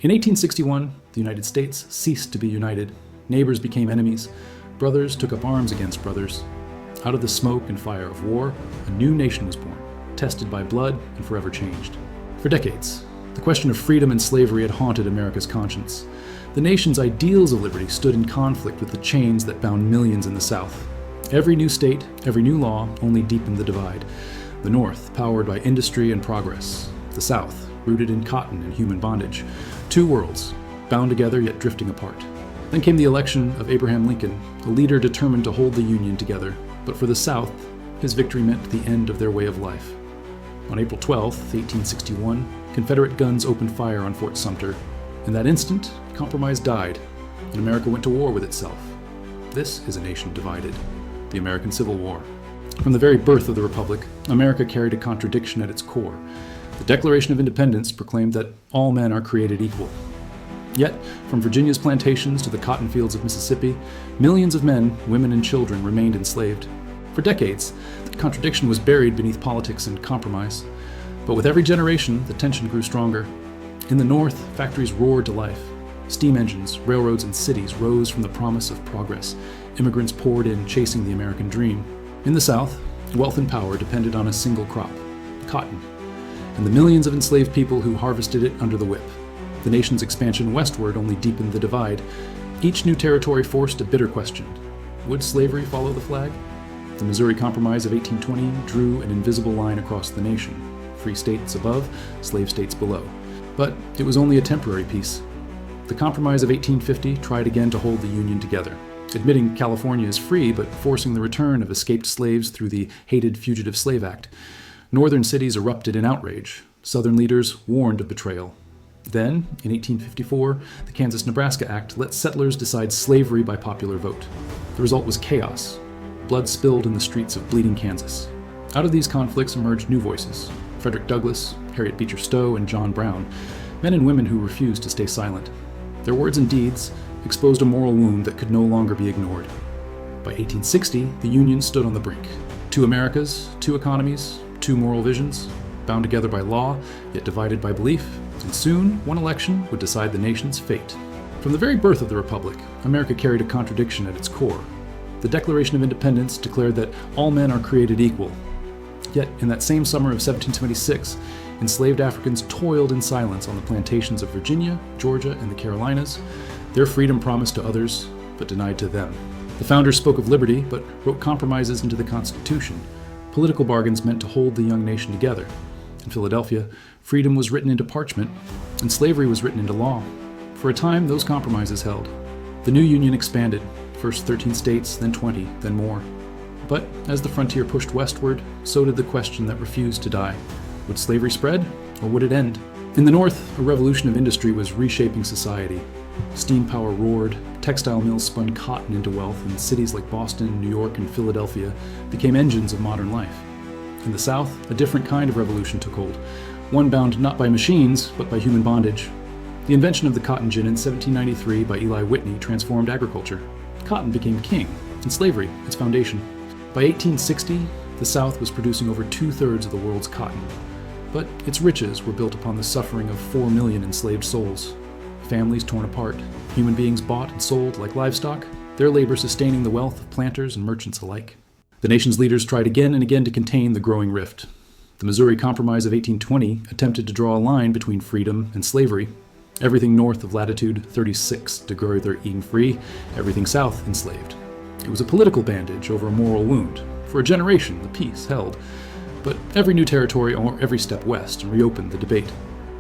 In 1861, the United States ceased to be united. Neighbors became enemies. Brothers took up arms against brothers. Out of the smoke and fire of war, a new nation was born, tested by blood and forever changed. For decades, the question of freedom and slavery had haunted America's conscience. The nation's ideals of liberty stood in conflict with the chains that bound millions in the South. Every new state, every new law only deepened the divide. The North, powered by industry and progress. The South, rooted in cotton and human bondage. Two worlds, bound together yet drifting apart. Then came the election of Abraham Lincoln, a leader determined to hold the Union together. But for the South, his victory meant the end of their way of life. On April 12, 1861, Confederate guns opened fire on Fort Sumter. In that instant, compromise died, and America went to war with itself. This is a nation divided. The American Civil War. From the very birth of the Republic, America carried a contradiction at its core. The Declaration of Independence proclaimed that all men are created equal. Yet, from Virginia's plantations to the cotton fields of Mississippi, millions of men, women, and children remained enslaved. For decades, the contradiction was buried beneath politics and compromise. But with every generation, the tension grew stronger. In the North, factories roared to life. Steam engines, railroads, and cities rose from the promise of progress. Immigrants poured in, chasing the American dream. In the South, wealth and power depended on a single crop, cotton, and the millions of enslaved people who harvested it under the whip. The nation's expansion westward only deepened the divide. Each new territory forced a bitter question. Would slavery follow the flag? The Missouri Compromise of 1820 drew an invisible line across the nation. Free states above, slave states below. But it was only a temporary peace. The Compromise of 1850 tried again to hold the Union together, admitting California as free but forcing the return of escaped slaves through the hated Fugitive Slave Act. Northern cities erupted in outrage. Southern leaders warned of betrayal. Then, in 1854, the Kansas-Nebraska Act let settlers decide slavery by popular vote. The result was chaos. Blood spilled in the streets of bleeding Kansas. Out of these conflicts emerged new voices: Frederick Douglass, Harriet Beecher Stowe, and John Brown, men and women who refused to stay silent. Their words and deeds exposed a moral wound that could no longer be ignored. By 1860, the Union stood on the brink. Two Americas, two economies, two moral visions, bound together by law, yet divided by belief, and soon one election would decide the nation's fate. From the very birth of the Republic, America carried a contradiction at its core. The Declaration of Independence declared that all men are created equal. Yet, in that same summer of 1776, enslaved Africans toiled in silence on the plantations of Virginia, Georgia, and the Carolinas, their freedom promised to others, but denied to them. The founders spoke of liberty, but wrote compromises into the Constitution. Political bargains meant to hold the young nation together. In Philadelphia, freedom was written into parchment, and slavery was written into law. For a time, those compromises held. The new Union expanded, first 13 states, then 20, then more. But as the frontier pushed westward, so did the question that refused to die. Would slavery spread, or would it end? In the North, a revolution of industry was reshaping society. Steam power roared, textile mills spun cotton into wealth, and cities like Boston, New York, and Philadelphia became engines of modern life. In the South, a different kind of revolution took hold, one bound not by machines, but by human bondage. The invention of the cotton gin in 1793 by Eli Whitney transformed agriculture. Cotton became king, and slavery its foundation. By 1860, the South was producing over 2/3 of the world's cotton. But its riches were built upon the suffering of 4 million enslaved souls. Families torn apart, human beings bought and sold like livestock, their labor sustaining the wealth of planters and merchants alike. The nation's leaders tried again and again to contain the growing rift. The Missouri Compromise of 1820 attempted to draw a line between freedom and slavery. Everything north of latitude 36 degree free, everything south enslaved. It was a political bandage over a moral wound. For a generation, the peace held. But every new territory or every step west reopened the debate.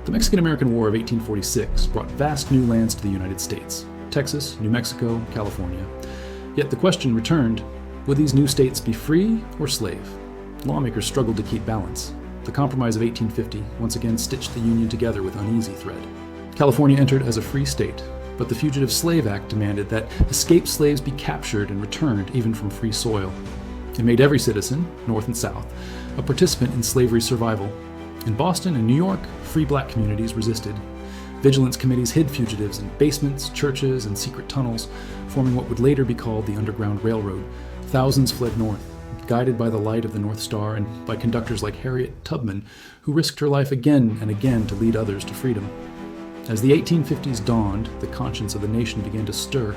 The Mexican-American War of 1846 brought vast new lands to the United States: Texas, New Mexico, California. Yet the question returned: would these new states be free or slave? Lawmakers struggled to keep balance. The Compromise of 1850 once again stitched the Union together with uneasy thread. California entered as a free state, but the Fugitive Slave Act demanded that escaped slaves be captured and returned even from free soil. It made every citizen, North and South, a participant in slavery's survival. In Boston and New York, free black communities resisted. Vigilance committees hid fugitives in basements, churches, and secret tunnels, forming what would later be called the Underground Railroad. Thousands fled north, guided by the light of the North Star and by conductors like Harriet Tubman, who risked her life again and again to lead others to freedom. As the 1850s dawned, the conscience of the nation began to stir.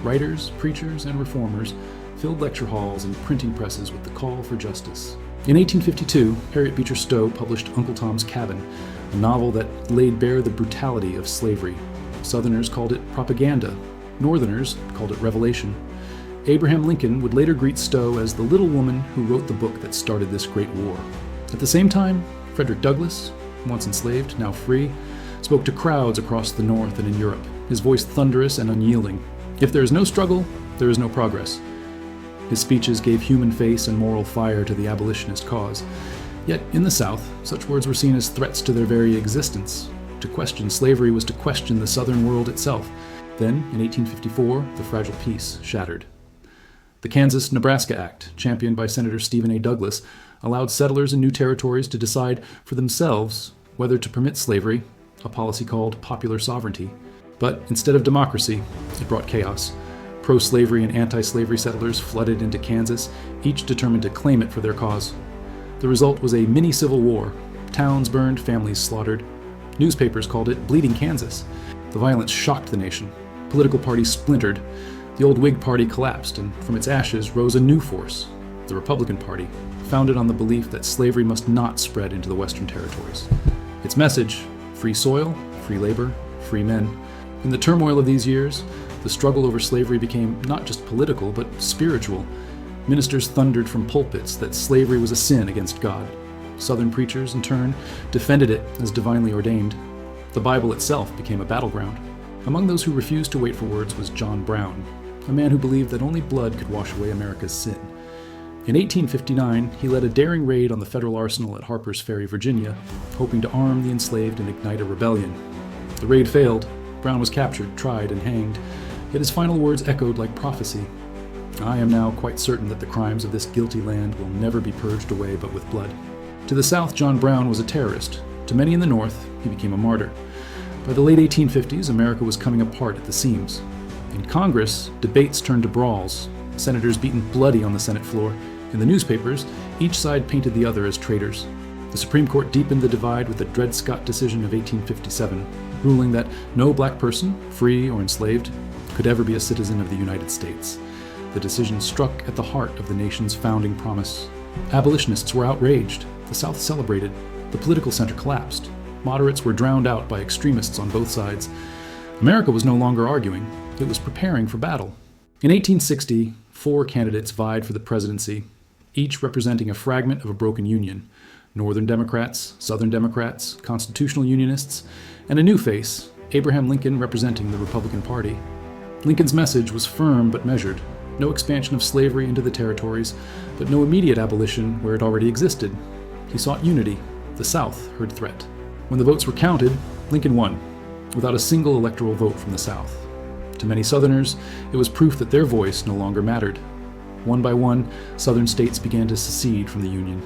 Writers, preachers, and reformers filled lecture halls and printing presses with the call for justice. In 1852, Harriet Beecher Stowe published Uncle Tom's Cabin, a novel that laid bare the brutality of slavery. Southerners called it propaganda. Northerners called it revelation. Abraham Lincoln would later greet Stowe as the little woman who wrote the book that started this great war. At the same time, Frederick Douglass, once enslaved, now free, spoke to crowds across the North and in Europe, his voice thunderous and unyielding. If there is no struggle, there is no progress. His speeches gave human face and moral fire to the abolitionist cause. Yet in the South, such words were seen as threats to their very existence. To question slavery was to question the Southern world itself. Then, in 1854, the fragile peace shattered. The Kansas-Nebraska Act, championed by Senator Stephen A. Douglas, allowed settlers in new territories to decide for themselves whether to permit slavery, a policy called popular sovereignty. But instead of democracy, it brought chaos. Pro-slavery and anti-slavery settlers flooded into Kansas, each determined to claim it for their cause. The result was a mini-civil war. Towns burned, families slaughtered. Newspapers called it Bleeding Kansas. The violence shocked the nation. Political parties splintered. The old Whig Party collapsed, and from its ashes rose a new force, the Republican Party, founded on the belief that slavery must not spread into the Western territories. Its message: free soil, free labor, free men. In the turmoil of these years, the struggle over slavery became not just political, but spiritual. Ministers thundered from pulpits that slavery was a sin against God. Southern preachers, in turn, defended it as divinely ordained. The Bible itself became a battleground. Among those who refused to wait for words was John Brown, a man who believed that only blood could wash away America's sin. In 1859, he led a daring raid on the federal arsenal at Harper's Ferry, Virginia, hoping to arm the enslaved and ignite a rebellion. The raid failed. Brown was captured, tried, and hanged, yet his final words echoed like prophecy. I am now quite certain that the crimes of this guilty land will never be purged away but with blood. To the South, John Brown was a terrorist. To many in the North, he became a martyr. By the late 1850s, America was coming apart at the seams. In Congress, debates turned to brawls, senators beaten bloody on the Senate floor. In the newspapers, each side painted the other as traitors. The Supreme Court deepened the divide with the Dred Scott decision of 1857, ruling that no black person, free or enslaved, could ever be a citizen of the United States. The decision struck at the heart of the nation's founding promise. Abolitionists were outraged. The South celebrated. The political center collapsed. Moderates were drowned out by extremists on both sides. America was no longer arguing. It was preparing for battle. In 1860, 4 candidates vied for the presidency, each representing a fragment of a broken union: Northern Democrats, Southern Democrats, constitutional Unionists, and a new face, Abraham Lincoln, representing the Republican Party. Lincoln's message was firm but measured. No expansion of slavery into the territories, but no immediate abolition where it already existed. He sought unity. The South heard threat. When the votes were counted, Lincoln won, without a single electoral vote from the South. To many Southerners, it was proof that their voice no longer mattered. One by one, Southern states began to secede from the Union.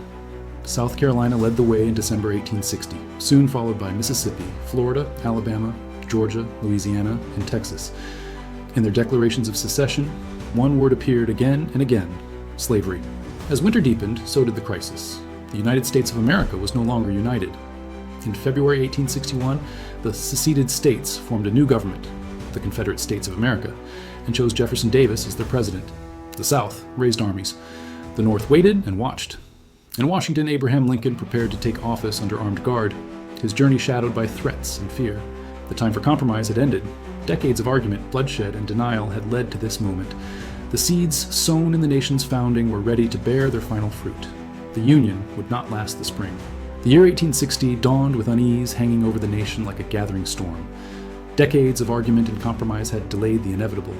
South Carolina led the way in December 1860, soon followed by Mississippi, Florida, Alabama, Georgia, Louisiana, and Texas. In their declarations of secession, one word appeared again and again: slavery. As winter deepened, so did the crisis. The United States of America was no longer united. In February 1861, the seceded states formed a new government, the Confederate States of America, and chose Jefferson Davis as their president. The South raised armies. The North waited and watched. In Washington, Abraham Lincoln prepared to take office under armed guard, his journey shadowed by threats and fear. The time for compromise had ended. Decades of argument, bloodshed, and denial had led to this moment. The seeds sown in the nation's founding were ready to bear their final fruit. The Union would not last the spring. The year 1860 dawned with unease hanging over the nation like a gathering storm. Decades of argument and compromise had delayed the inevitable.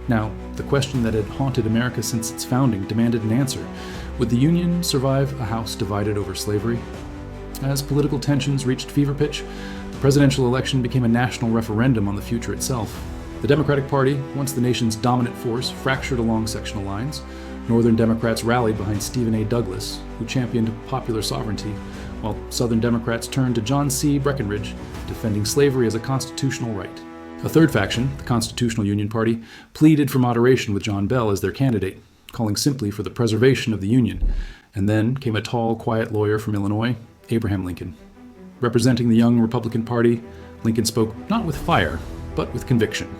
Now, the question that had haunted America since its founding demanded an answer. Would the Union survive a house divided over slavery? As political tensions reached fever pitch, the presidential election became a national referendum on the future itself. The Democratic Party, once the nation's dominant force, fractured along sectional lines. Northern Democrats rallied behind Stephen A. Douglas, who championed popular sovereignty, while Southern Democrats turned to John C. Breckinridge, defending slavery as a constitutional right. A third faction, the Constitutional Union Party, pleaded for moderation with John Bell as their candidate, calling simply for the preservation of the Union. And then came a tall, quiet lawyer from Illinois, Abraham Lincoln. Representing the young Republican Party, Lincoln spoke not with fire, but with conviction.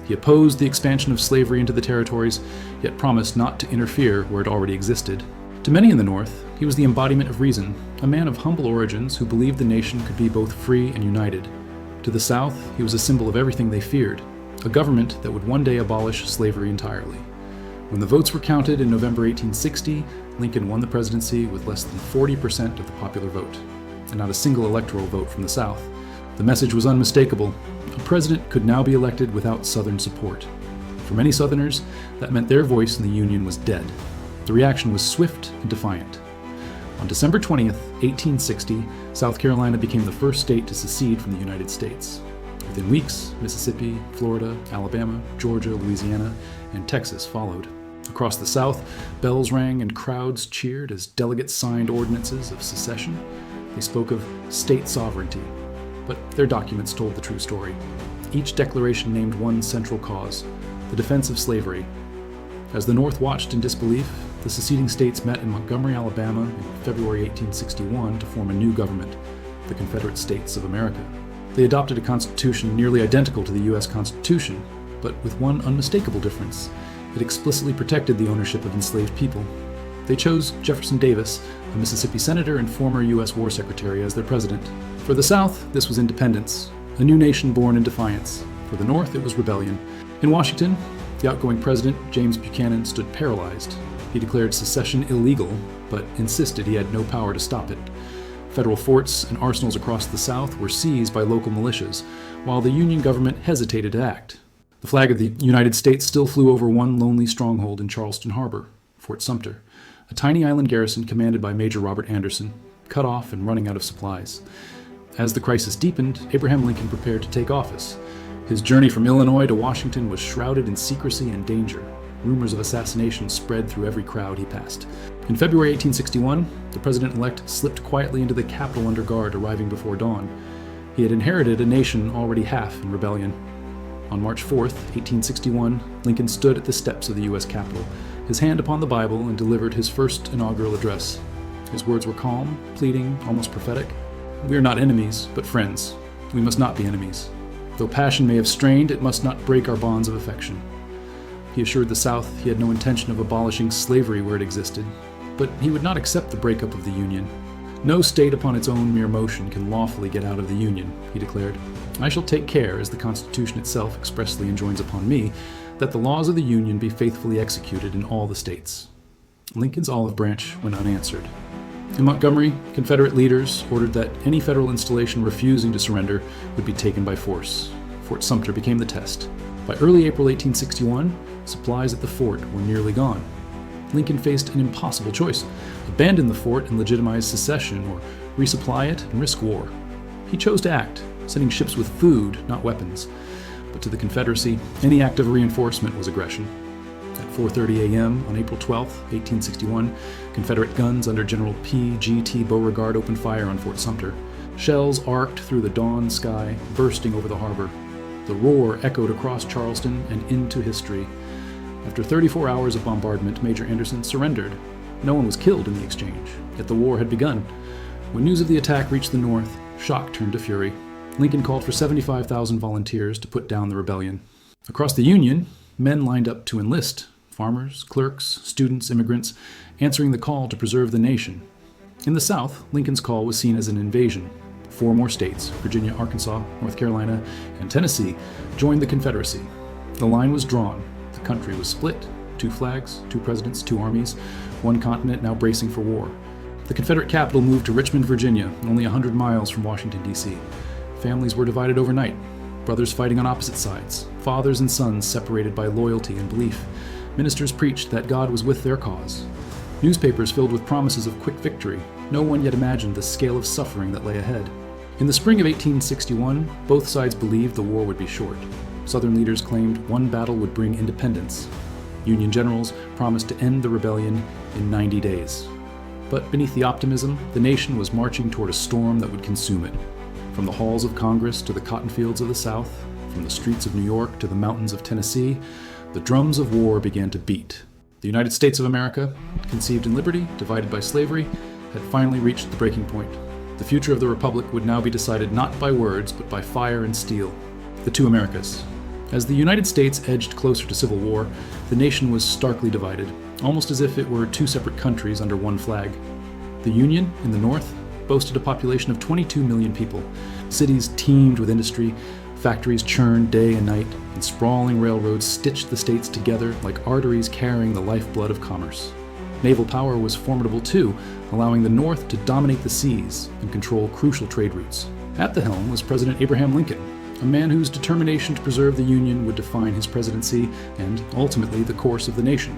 He opposed the expansion of slavery into the territories, yet promised not to interfere where it already existed. To many in the North, he was the embodiment of reason, a man of humble origins who believed the nation could be both free and united. To the South, he was a symbol of everything they feared, a government that would one day abolish slavery entirely. When the votes were counted in November 1860, Lincoln won the presidency with less than 40% of the popular vote, and not a single electoral vote from the South. The message was unmistakable. A president could now be elected without Southern support. For many Southerners, that meant their voice in the Union was dead. The reaction was swift and defiant. On December 20th, 1860, South Carolina became the first state to secede from the United States. Within weeks, Mississippi, Florida, Alabama, Georgia, Louisiana, and Texas followed. Across the South, bells rang and crowds cheered as delegates signed ordinances of secession. They spoke of state sovereignty, but their documents told the true story. Each declaration named one central cause, the defense of slavery. As the North watched in disbelief, the seceding states met in Montgomery, Alabama in February 1861 to form a new government, the Confederate States of America. They adopted a constitution nearly identical to the U.S. Constitution, but with one unmistakable difference. It explicitly protected the ownership of enslaved people. They chose Jefferson Davis, a Mississippi senator and former U.S. War Secretary, as their president. For the South, this was independence, a new nation born in defiance. For the North, it was rebellion. In Washington, the outgoing president, James Buchanan, stood paralyzed. He declared secession illegal, but insisted he had no power to stop it. Federal forts and arsenals across the South were seized by local militias, while the Union government hesitated to act. The flag of the United States still flew over one lonely stronghold in Charleston Harbor, Fort Sumter, a tiny island garrison commanded by Major Robert Anderson, cut off and running out of supplies. As the crisis deepened, Abraham Lincoln prepared to take office. His journey from Illinois to Washington was shrouded in secrecy and danger. Rumors of assassination spread through every crowd he passed. In February 1861, the president-elect slipped quietly into the Capitol under guard, arriving before dawn. He had inherited a nation already half in rebellion. On March 4th, 1861, Lincoln stood at the steps of the U.S. Capitol, his hand upon the Bible, and delivered his first inaugural address. His words were calm, pleading, almost prophetic. "We are not enemies, but friends. We must not be enemies. Though passion may have strained, it must not break our bonds of affection." He assured the South he had no intention of abolishing slavery where it existed, but he would not accept the breakup of the Union. "No state upon its own mere motion can lawfully get out of the Union," he declared. "I shall take care, as the Constitution itself expressly enjoins upon me, that the laws of the Union be faithfully executed in all the states." Lincoln's olive branch went unanswered. In Montgomery, Confederate leaders ordered that any federal installation refusing to surrender would be taken by force. Fort Sumter became the test. By early April 1861, supplies at the fort were nearly gone. Lincoln faced an impossible choice: abandon the fort and legitimize secession, or resupply it and risk war. He chose to act, sending ships with food, not weapons. But to the Confederacy, any act of reinforcement was aggression. At 4:30 a.m. on April 12, 1861, Confederate guns under General P.G.T. Beauregard opened fire on Fort Sumter. Shells arced through the dawn sky, bursting over the harbor. The roar echoed across Charleston and into history. After 34 hours of bombardment, Major Anderson surrendered. No one was killed in the exchange, yet the war had begun. When news of the attack reached the North, shock turned to fury. Lincoln called for 75,000 volunteers to put down the rebellion. Across the Union, men lined up to enlist: farmers, clerks, students, immigrants, answering the call to preserve the nation. In the South, Lincoln's call was seen as an invasion. 4 more states, Virginia, Arkansas, North Carolina, and Tennessee, joined the Confederacy. The line was drawn. The country was split: 2 flags, 2 presidents, 2 armies, 1 continent now bracing for war. The Confederate capital moved to Richmond, Virginia, only 100 miles from Washington, D.C. Families were divided overnight, brothers fighting on opposite sides, fathers and sons separated by loyalty and belief. Ministers preached that God was with their cause. Newspapers filled with promises of quick victory. No one yet imagined the scale of suffering that lay ahead. In the spring of 1861, both sides believed the war would be short. Southern leaders claimed one battle would bring independence. Union generals promised to end the rebellion in 90 days. But beneath the optimism, the nation was marching toward a storm that would consume it. From the halls of Congress to the cotton fields of the South, from the streets of New York to the mountains of Tennessee, the drums of war began to beat. The United States of America, conceived in liberty, divided by slavery, had finally reached the breaking point. The future of the Republic would now be decided not by words, but by fire and steel. The two Americas. As the United States edged closer to civil war, the nation was starkly divided, almost as if it were two separate countries under one flag. The Union, in the north, boasted a population of 22 million people. Cities teemed with industry, factories churned day and night, and sprawling railroads stitched the states together like arteries carrying the lifeblood of commerce. Naval power was formidable too, allowing the North to dominate the seas and control crucial trade routes. At the helm was President Abraham Lincoln, a man whose determination to preserve the Union would define his presidency and, ultimately, the course of the nation.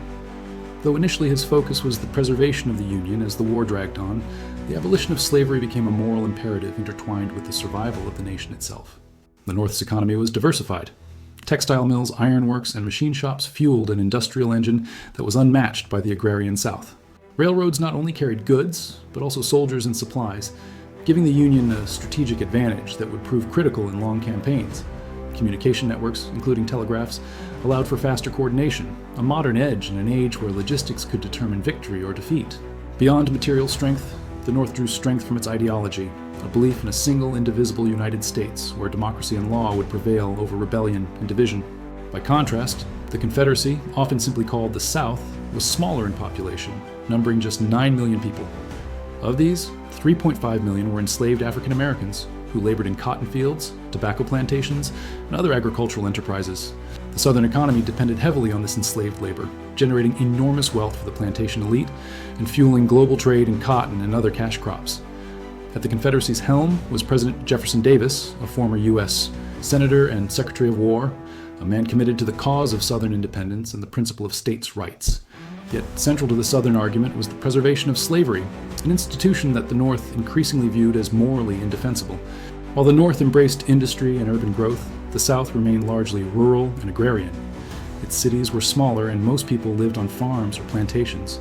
Though initially his focus was the preservation of the Union as the war dragged on, the abolition of slavery became a moral imperative intertwined with the survival of the nation itself. The North's economy was diversified. Textile mills, ironworks, and machine shops fueled an industrial engine that was unmatched by the agrarian South. Railroads not only carried goods, but also soldiers and supplies, giving the Union a strategic advantage that would prove critical in long campaigns. Communication networks, including telegraphs, allowed for faster coordination, a modern edge in an age where logistics could determine victory or defeat. Beyond material strength, the North drew strength from its ideology, a belief in a single, indivisible United States where democracy and law would prevail over rebellion and division. By contrast, the Confederacy, often simply called the South, was smaller in population, numbering just 9 million people. Of these, 3.5 million were enslaved African Americans, who labored in cotton fields, tobacco plantations, and other agricultural enterprises. The Southern economy depended heavily on this enslaved labor, generating enormous wealth for the plantation elite and fueling global trade in cotton and other cash crops. At the Confederacy's helm was President Jefferson Davis, a former U.S. Senator and Secretary of War, a man committed to the cause of Southern independence and the principle of states' rights. Yet central to the Southern argument was the preservation of slavery, an institution that the North increasingly viewed as morally indefensible. While the North embraced industry and urban growth, the South remained largely rural and agrarian. Its cities were smaller and most people lived on farms or plantations.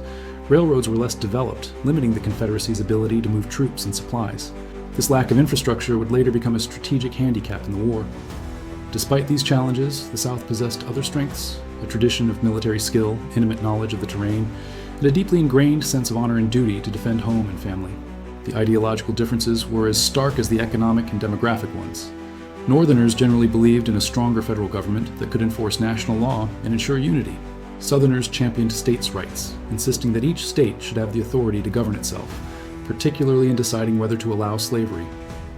Railroads were less developed, limiting the Confederacy's ability to move troops and supplies. This lack of infrastructure would later become a strategic handicap in the war. Despite these challenges, the South possessed other strengths, a tradition of military skill, intimate knowledge of the terrain, and a deeply ingrained sense of honor and duty to defend home and family. The ideological differences were as stark as the economic and demographic ones. Northerners generally believed in a stronger federal government that could enforce national law and ensure unity. Southerners championed states' rights, insisting that each state should have the authority to govern itself, particularly in deciding whether to allow slavery.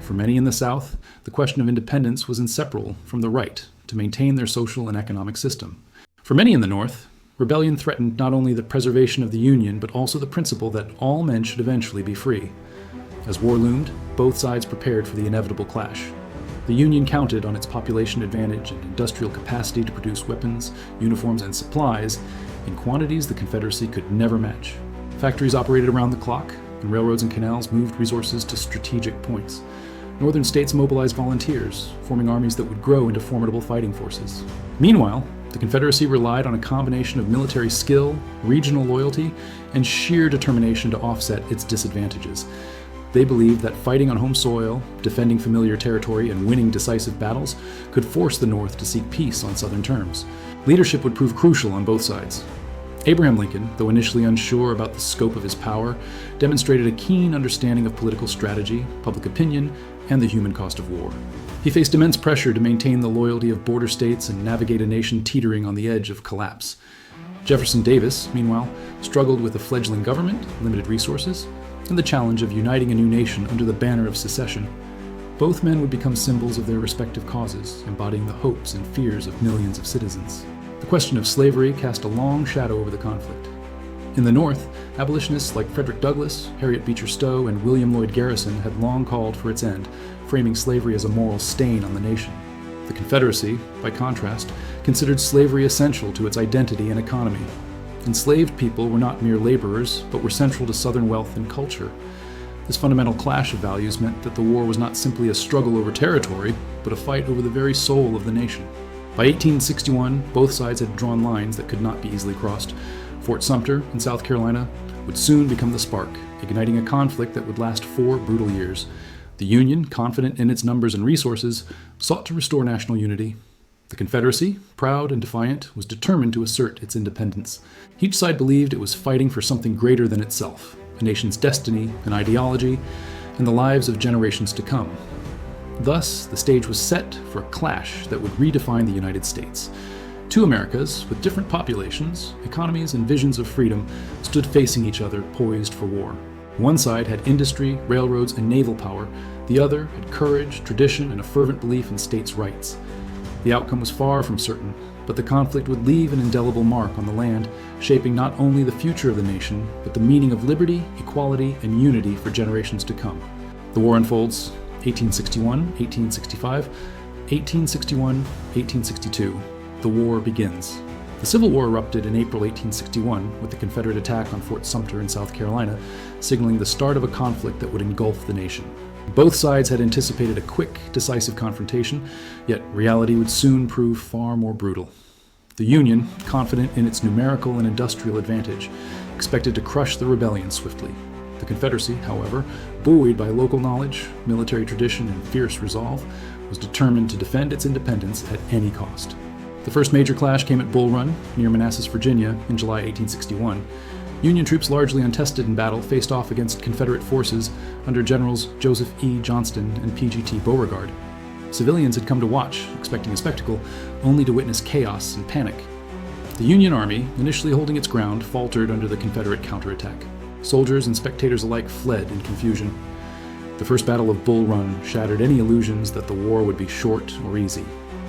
For many in the South, the question of independence was inseparable from the right to maintain their social and economic system. For many in the North, rebellion threatened not only the preservation of the Union, but also the principle that all men should eventually be free. As war loomed, both sides prepared for the inevitable clash. The Union counted on its population advantage and industrial capacity to produce weapons, uniforms, and supplies in quantities the Confederacy could never match. Factories operated around the clock, and railroads and canals moved resources to strategic points. Northern states mobilized volunteers, forming armies that would grow into formidable fighting forces. Meanwhile, the Confederacy relied on a combination of military skill, regional loyalty, and sheer determination to offset its disadvantages. They believed that fighting on home soil, defending familiar territory, and winning decisive battles could force the North to seek peace on Southern terms. Leadership would prove crucial on both sides. Abraham Lincoln, though initially unsure about the scope of his power, demonstrated a keen understanding of political strategy, public opinion, and the human cost of war. He faced immense pressure to maintain the loyalty of border states and navigate a nation teetering on the edge of collapse. Jefferson Davis, meanwhile, struggled with a fledgling government, limited resources, and the challenge of uniting a new nation under the banner of secession. Both men would become symbols of their respective causes, embodying the hopes and fears of millions of citizens. The question of slavery cast a long shadow over the conflict. In the North, abolitionists like Frederick Douglass, Harriet Beecher Stowe, and William Lloyd Garrison had long called for its end, framing slavery as a moral stain on the nation. The Confederacy, by contrast, considered slavery essential to its identity and economy. Enslaved people were not mere laborers, but were central to Southern wealth and culture. This fundamental clash of values meant that the war was not simply a struggle over territory, but a fight over the very soul of the nation. By 1861, both sides had drawn lines that could not be easily crossed. Fort Sumter in South Carolina would soon become the spark, igniting a conflict that would last 4 brutal years. The Union, confident in its numbers and resources, sought to restore national unity. The Confederacy, proud and defiant, was determined to assert its independence. Each side believed it was fighting for something greater than itself, a nation's destiny, an ideology, and the lives of generations to come. Thus, the stage was set for a clash that would redefine the United States. Two Americas, with different populations, economies, and visions of freedom, stood facing each other, poised for war. One side had industry, railroads, and naval power. The other had courage, tradition, and a fervent belief in states' rights. The outcome was far from certain, but the conflict would leave an indelible mark on the land, shaping not only the future of the nation, but the meaning of liberty, equality, and unity for generations to come. The war unfolds 1861, 1865, 1861, 1862. The war begins. The Civil War erupted in April 1861 with the Confederate attack on Fort Sumter in South Carolina, signaling the start of a conflict that would engulf the nation. Both sides had anticipated a quick, decisive confrontation, yet reality would soon prove far more brutal. The Union, confident in its numerical and industrial advantage, expected to crush the rebellion swiftly. The Confederacy, however, buoyed by local knowledge, military tradition, and fierce resolve, was determined to defend its independence at any cost. The first major clash came at Bull Run, near Manassas, Virginia, in July 1861. Union troops, largely untested in battle, faced off against Confederate forces under Generals Joseph E. Johnston and P.G.T. Beauregard. Civilians had come to watch, expecting a spectacle, only to witness chaos and panic. The Union Army, initially holding its ground, faltered under the Confederate counterattack. Soldiers and spectators alike fled in confusion. The First Battle of Bull Run shattered any illusions that the war would be short or easy.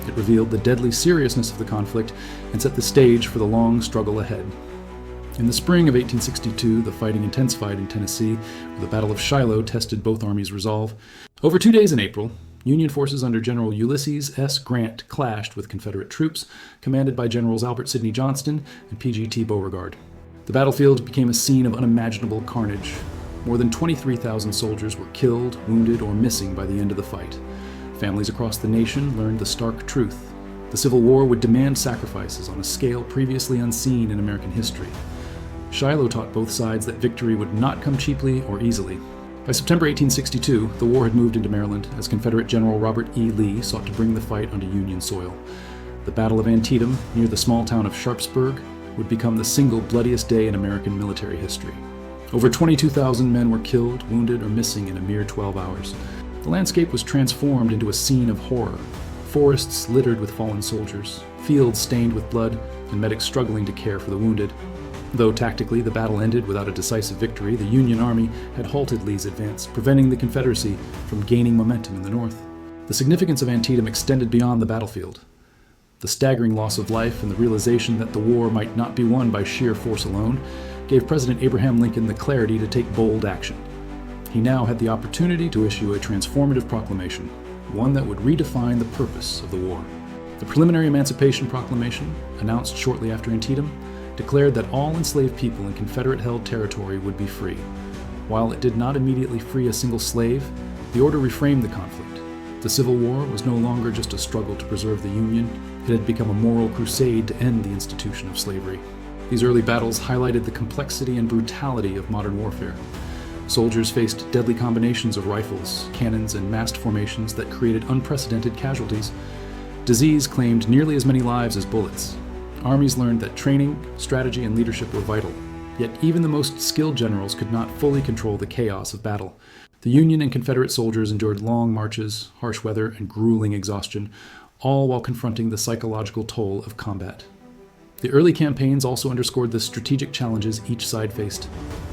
It revealed the deadly seriousness of the conflict and set the stage for the long struggle ahead. In the spring of 1862, the fighting intensified in Tennessee, where the Battle of Shiloh tested both armies' resolve. Over 2 days in April, Union forces under General Ulysses S. Grant clashed with Confederate troops, commanded by Generals Albert Sidney Johnston and P.G.T. Beauregard. The battlefield became a scene of unimaginable carnage. More than 23,000 soldiers were killed, wounded, or missing by the end of the fight. Families across the nation learned the stark truth. The Civil War would demand sacrifices on a scale previously unseen in American history. Shiloh taught both sides that victory would not come cheaply or easily. By September 1862, the war had moved into Maryland as Confederate General Robert E. Lee sought to bring the fight onto Union soil. The Battle of Antietam, near the small town of Sharpsburg, would become the single bloodiest day in American military history. Over 22,000 men were killed, wounded, or missing in a mere 12 hours. The landscape was transformed into a scene of horror. Forests littered with fallen soldiers, fields stained with blood, and medics struggling to care for the wounded. Though tactically the battle ended without a decisive victory, the Union Army had halted Lee's advance, preventing the Confederacy from gaining momentum in the north. The significance of Antietam extended beyond the battlefield. The staggering loss of life and the realization that the war might not be won by sheer force alone gave President Abraham Lincoln the clarity to take bold action. He now had the opportunity to issue a transformative proclamation, one that would redefine the purpose of the war. The preliminary Emancipation Proclamation, announced shortly after Antietam, declared that all enslaved people in Confederate-held territory would be free. While it did not immediately free a single slave, the order reframed the conflict. The Civil War was no longer just a struggle to preserve the Union, it had become a moral crusade to end the institution of slavery. These early battles highlighted the complexity and brutality of modern warfare. Soldiers faced deadly combinations of rifles, cannons, and massed formations that created unprecedented casualties. Disease claimed nearly as many lives as bullets. Armies learned that training, strategy, and leadership were vital. Yet even the most skilled generals could not fully control the chaos of battle. The Union and Confederate soldiers endured long marches, harsh weather, and grueling exhaustion, all while confronting the psychological toll of combat. The early campaigns also underscored the strategic challenges each side faced.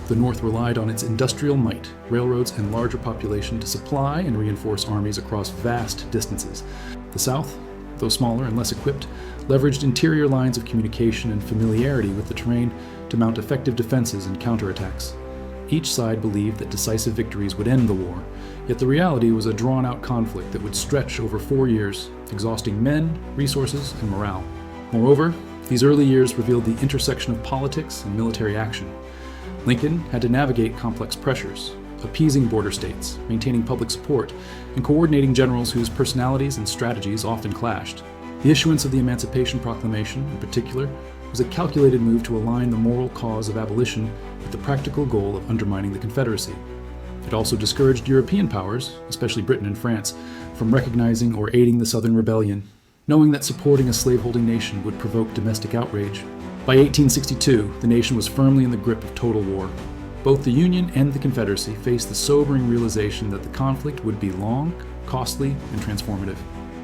The North relied on its industrial might, railroads, and larger population to supply and reinforce armies across vast distances. The South, though smaller and less equipped, leveraged interior lines of communication and familiarity with the terrain to mount effective defenses and counterattacks. Each side believed that decisive victories would end the war, yet the reality was a drawn-out conflict that would stretch over 4 years, exhausting men, resources, and morale. Moreover, these early years revealed the intersection of politics and military action. Lincoln had to navigate complex pressures, appeasing border states, maintaining public support, and coordinating generals whose personalities and strategies often clashed. The issuance of the Emancipation Proclamation, in particular, was a calculated move to align the moral cause of abolition with the practical goal of undermining the Confederacy. It also discouraged European powers, especially Britain and France, from recognizing or aiding the Southern Rebellion, knowing that supporting a slaveholding nation would provoke domestic outrage. By 1862, the nation was firmly in the grip of total war. Both the Union and the Confederacy faced the sobering realization that the conflict would be long, costly, and transformative.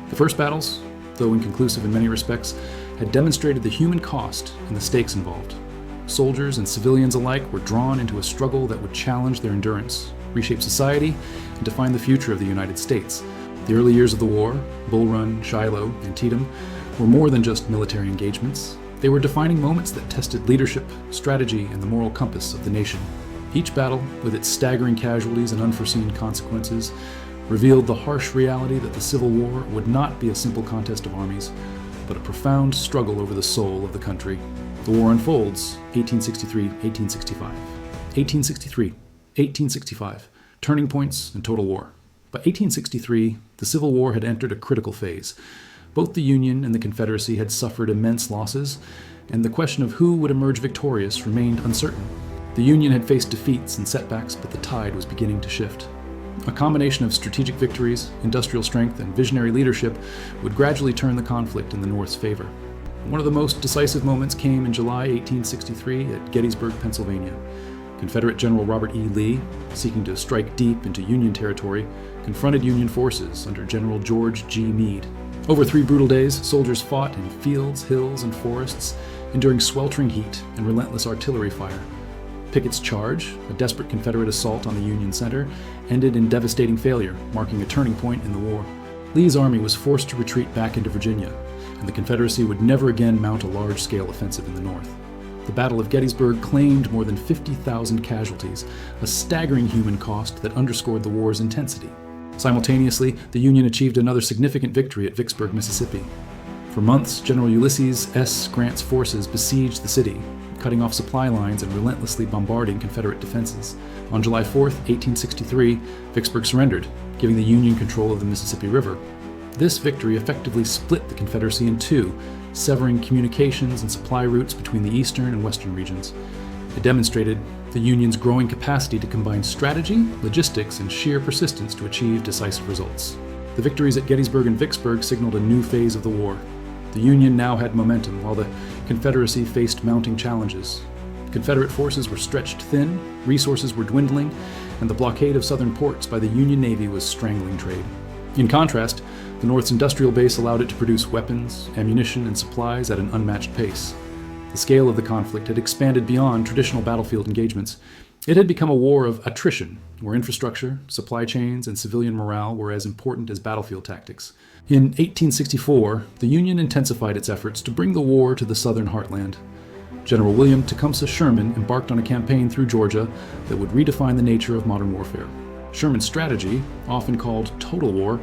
The first battles, though inconclusive in many respects, had demonstrated the human cost and the stakes involved. Soldiers and civilians alike were drawn into a struggle that would challenge their endurance, reshape society, and define the future of the United States. The early years of the war, Bull Run, Shiloh, Antietam, were more than just military engagements. They were defining moments that tested leadership, strategy, and the moral compass of the nation. Each battle, with its staggering casualties and unforeseen consequences, revealed the harsh reality that the Civil War would not be a simple contest of armies, but a profound struggle over the soul of the country. The war unfolds, 1863-1865. 1863-1865, turning points and total war. By 1863, the Civil War had entered a critical phase. Both the Union and the Confederacy had suffered immense losses, and the question of who would emerge victorious remained uncertain. The Union had faced defeats and setbacks, but the tide was beginning to shift. A combination of strategic victories, industrial strength, and visionary leadership would gradually turn the conflict in the North's favor. One of the most decisive moments came in July 1863 at Gettysburg, Pennsylvania. Confederate General Robert E. Lee, seeking to strike deep into Union territory, confronted Union forces under General George G. Meade. Over 3 brutal days, soldiers fought in fields, hills, and forests, enduring sweltering heat and relentless artillery fire. Pickett's charge, a desperate Confederate assault on the Union center, ended in devastating failure, marking a turning point in the war. Lee's army was forced to retreat back into Virginia, and the Confederacy would never again mount a large-scale offensive in the North. The Battle of Gettysburg claimed more than 50,000 casualties, a staggering human cost that underscored the war's intensity. Simultaneously, the Union achieved another significant victory at Vicksburg, Mississippi. For months, General Ulysses S. Grant's forces besieged the city, cutting off supply lines and relentlessly bombarding Confederate defenses. On July 4, 1863, Vicksburg surrendered, giving the Union control of the Mississippi River. This victory effectively split the Confederacy in two, severing communications and supply routes between the eastern and western regions. It demonstrated the Union's growing capacity to combine strategy, logistics, and sheer persistence to achieve decisive results. The victories at Gettysburg and Vicksburg signaled a new phase of the war. The Union now had momentum, while the Confederacy faced mounting challenges. Confederate forces were stretched thin, resources were dwindling, and the blockade of southern ports by the Union Navy was strangling trade. In contrast, the North's industrial base allowed it to produce weapons, ammunition, and supplies at an unmatched pace. The scale of the conflict had expanded beyond traditional battlefield engagements. It had become a war of attrition, where infrastructure, supply chains, and civilian morale were as important as battlefield tactics. In 1864, the Union intensified its efforts to bring the war to the southern heartland. General William Tecumseh Sherman embarked on a campaign through Georgia that would redefine the nature of modern warfare. Sherman's strategy, often called total war,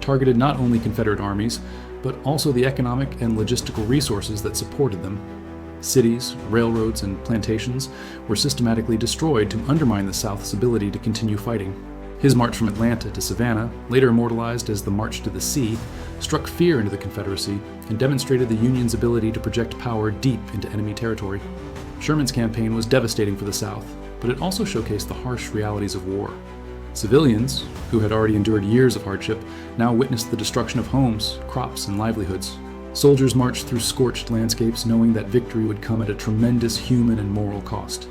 targeted not only Confederate armies, but also the economic and logistical resources that supported them. Cities, railroads, and plantations were systematically destroyed to undermine the South's ability to continue fighting. His march from Atlanta to Savannah, later immortalized as the March to the Sea, struck fear into the Confederacy and demonstrated the Union's ability to project power deep into enemy territory. Sherman's campaign was devastating for the South, but it also showcased the harsh realities of war. Civilians, who had already endured years of hardship, now witnessed the destruction of homes, crops, and livelihoods. Soldiers marched through scorched landscapes knowing that victory would come at a tremendous human and moral cost.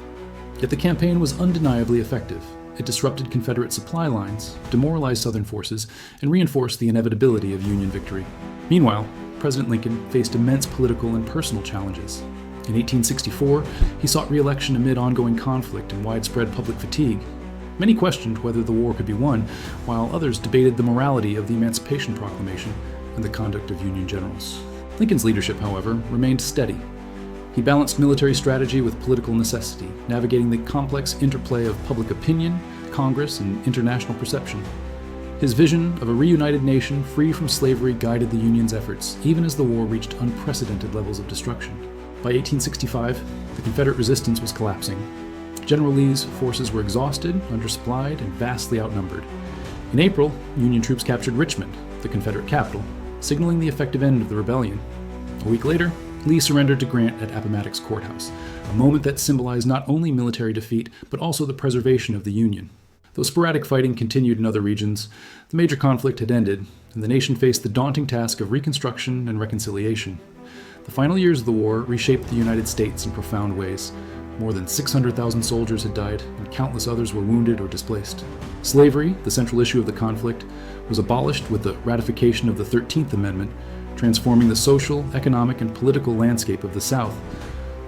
Yet the campaign was undeniably effective. It disrupted Confederate supply lines, demoralized Southern forces, and reinforced the inevitability of Union victory. Meanwhile, President Lincoln faced immense political and personal challenges. In 1864, he sought re-election amid ongoing conflict and widespread public fatigue. Many questioned whether the war could be won, while others debated the morality of the Emancipation Proclamation and the conduct of Union generals. Lincoln's leadership, however, remained steady. He balanced military strategy with political necessity, navigating the complex interplay of public opinion, Congress, and international perception. His vision of a reunited nation free from slavery guided the Union's efforts, even as the war reached unprecedented levels of destruction. By 1865, the Confederate resistance was collapsing. General Lee's forces were exhausted, undersupplied, and vastly outnumbered. In April, Union troops captured Richmond, the Confederate capital, signaling the effective end of the rebellion. A week later, Lee surrendered to Grant at Appomattox Courthouse, a moment that symbolized not only military defeat, but also the preservation of the Union. Though sporadic fighting continued in other regions, the major conflict had ended, and the nation faced the daunting task of reconstruction and reconciliation. The final years of the war reshaped the United States in profound ways. More than 600,000 soldiers had died, and countless others were wounded or displaced. Slavery, the central issue of the conflict, was abolished with the ratification of the 13th Amendment, transforming the social, economic, and political landscape of the South.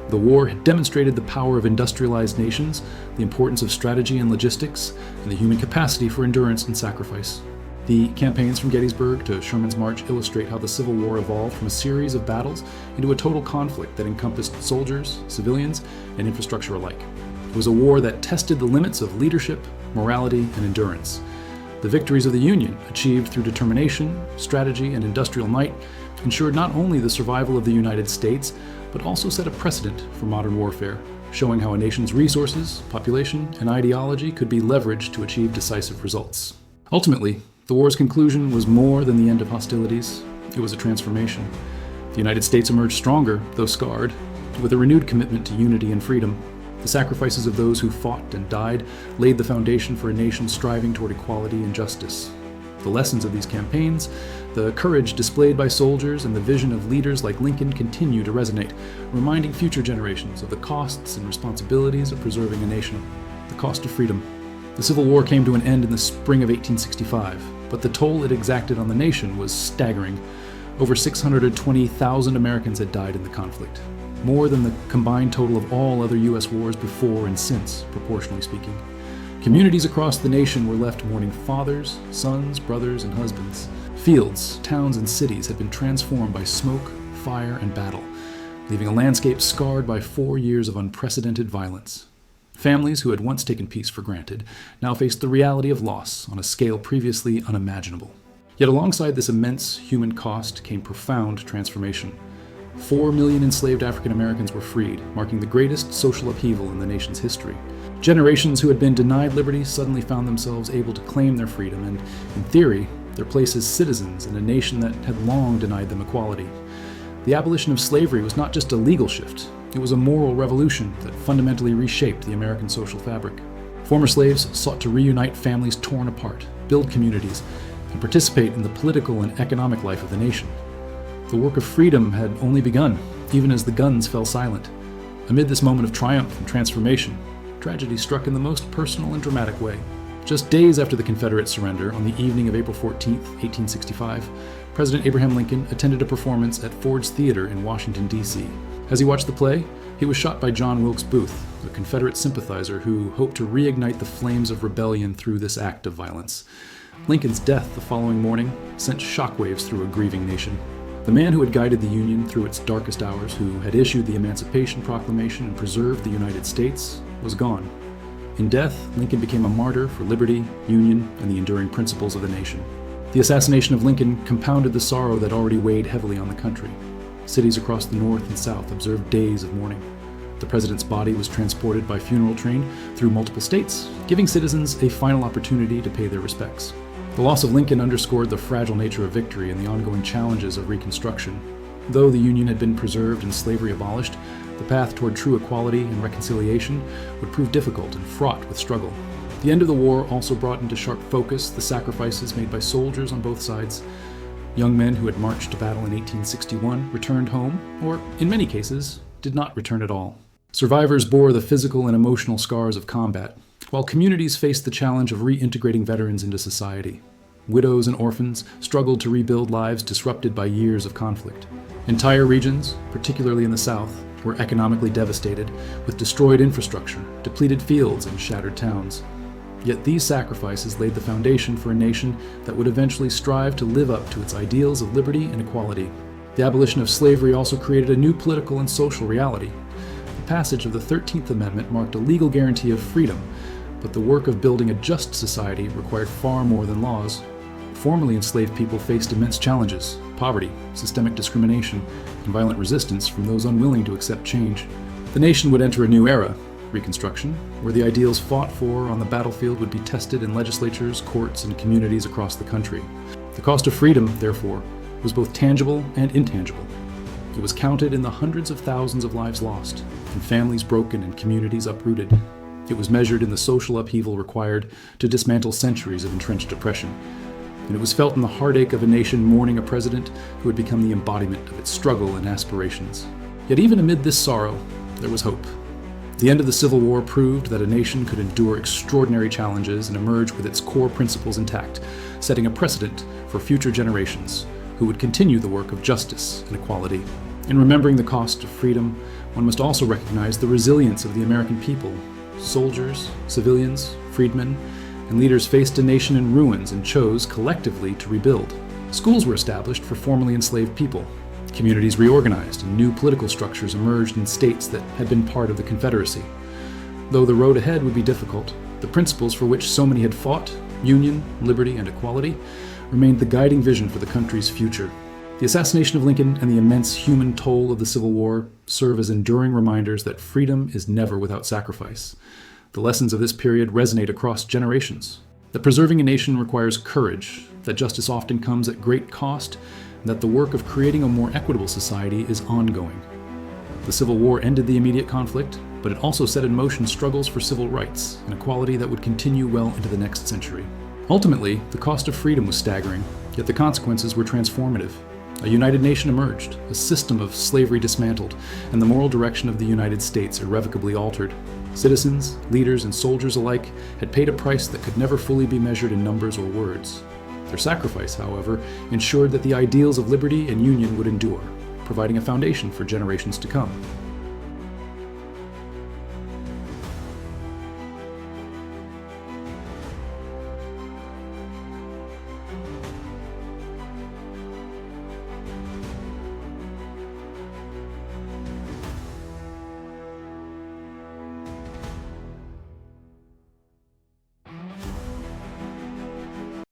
The war had demonstrated the power of industrialized nations, the importance of strategy and logistics, and the human capacity for endurance and sacrifice. The campaigns from Gettysburg to Sherman's March illustrate how the Civil War evolved from a series of battles into a total conflict that encompassed soldiers, civilians, and infrastructure alike. It was a war that tested the limits of leadership, morality, and endurance. The victories of the Union, achieved through determination, strategy, and industrial might, ensured not only the survival of the United States, but also set a precedent for modern warfare, showing how a nation's resources, population, and ideology could be leveraged to achieve decisive results. Ultimately, the war's conclusion was more than the end of hostilities. It was a transformation. The United States emerged stronger, though scarred, with a renewed commitment to unity and freedom. The sacrifices of those who fought and died laid the foundation for a nation striving toward equality and justice. The lessons of these campaigns, the courage displayed by soldiers, and the vision of leaders like Lincoln continue to resonate, reminding future generations of the costs and responsibilities of preserving a nation. The cost of freedom. The Civil War came to an end in the spring of 1865, but the toll it exacted on the nation was staggering. Over 620,000 Americans had died in the conflict, more than the combined total of all other U.S. wars before and since, proportionally speaking. Communities across the nation were left mourning fathers, sons, brothers, and husbands. Fields, towns, and cities had been transformed by smoke, fire, and battle, leaving a landscape scarred by 4 years of unprecedented violence. Families who had once taken peace for granted now faced the reality of loss on a scale previously unimaginable. Yet alongside this immense human cost came profound transformation. 4 million enslaved African Americans were freed, marking the greatest social upheaval in the nation's history. Generations who had been denied liberty suddenly found themselves able to claim their freedom and, in theory, their place as citizens in a nation that had long denied them equality. The abolition of slavery was not just a legal shift, it was a moral revolution that fundamentally reshaped the American social fabric. Former slaves sought to reunite families torn apart, build communities, and participate in the political and economic life of the nation. The work of freedom had only begun, even as the guns fell silent. Amid this moment of triumph and transformation, tragedy struck in the most personal and dramatic way. Just days after the Confederate surrender, on the evening of April 14, 1865, President Abraham Lincoln attended a performance at Ford's Theater in Washington, D.C. As he watched the play, he was shot by John Wilkes Booth, a Confederate sympathizer who hoped to reignite the flames of rebellion through this act of violence. Lincoln's death the following morning sent shockwaves through a grieving nation. The man who had guided the Union through its darkest hours, who had issued the Emancipation Proclamation and preserved the United States, was gone. In death, Lincoln became a martyr for liberty, union, and the enduring principles of the nation. The assassination of Lincoln compounded the sorrow that already weighed heavily on the country. Cities across the North and South observed days of mourning. The president's body was transported by funeral train through multiple states, giving citizens a final opportunity to pay their respects. The loss of Lincoln underscored the fragile nature of victory and the ongoing challenges of Reconstruction. Though the Union had been preserved and slavery abolished, the path toward true equality and reconciliation would prove difficult and fraught with struggle. The end of the war also brought into sharp focus the sacrifices made by soldiers on both sides. Young men who had marched to battle in 1861 returned home, or, in many cases, did not return at all. Survivors bore the physical and emotional scars of combat, while communities faced the challenge of reintegrating veterans into society. Widows and orphans struggled to rebuild lives disrupted by years of conflict. Entire regions, particularly in the South, were economically devastated, with destroyed infrastructure, depleted fields, and shattered towns. Yet these sacrifices laid the foundation for a nation that would eventually strive to live up to its ideals of liberty and equality. The abolition of slavery also created a new political and social reality. The passage of the 13th Amendment marked a legal guarantee of freedom, but the work of building a just society required far more than laws. Formerly enslaved people faced immense challenges: poverty, systemic discrimination, and violent resistance from those unwilling to accept change. The nation would enter a new era, Reconstruction, where the ideals fought for on the battlefield would be tested in legislatures, courts, and communities across the country. The cost of freedom, therefore, was both tangible and intangible. It was counted in the hundreds of thousands of lives lost, and families broken and communities uprooted. It was measured in the social upheaval required to dismantle centuries of entrenched oppression. And it was felt in the heartache of a nation mourning a president who had become the embodiment of its struggle and aspirations. Yet even amid this sorrow, there was hope. The end of the Civil War proved that a nation could endure extraordinary challenges and emerge with its core principles intact, setting a precedent for future generations who would continue the work of justice and equality. In remembering the cost of freedom, one must also recognize the resilience of the American people. Soldiers, civilians, freedmen, and leaders faced a nation in ruins and chose collectively to rebuild. Schools were established for formerly enslaved people. Communities reorganized and new political structures emerged in states that had been part of the Confederacy. Though the road ahead would be difficult, the principles for which so many had fought, union, liberty, and equality, remained the guiding vision for the country's future. The assassination of Lincoln and the immense human toll of the Civil War serve as enduring reminders that freedom is never without sacrifice. The lessons of this period resonate across generations. That preserving a nation requires courage, that justice often comes at great cost, and that the work of creating a more equitable society is ongoing. The Civil War ended the immediate conflict, but it also set in motion struggles for civil rights and equality that would continue well into the next century. Ultimately, the cost of freedom was staggering, yet the consequences were transformative. A united nation emerged, a system of slavery dismantled, and the moral direction of the United States irrevocably altered. Citizens, leaders, and soldiers alike had paid a price that could never fully be measured in numbers or words. Their sacrifice, however, ensured that the ideals of liberty and union would endure, providing a foundation for generations to come.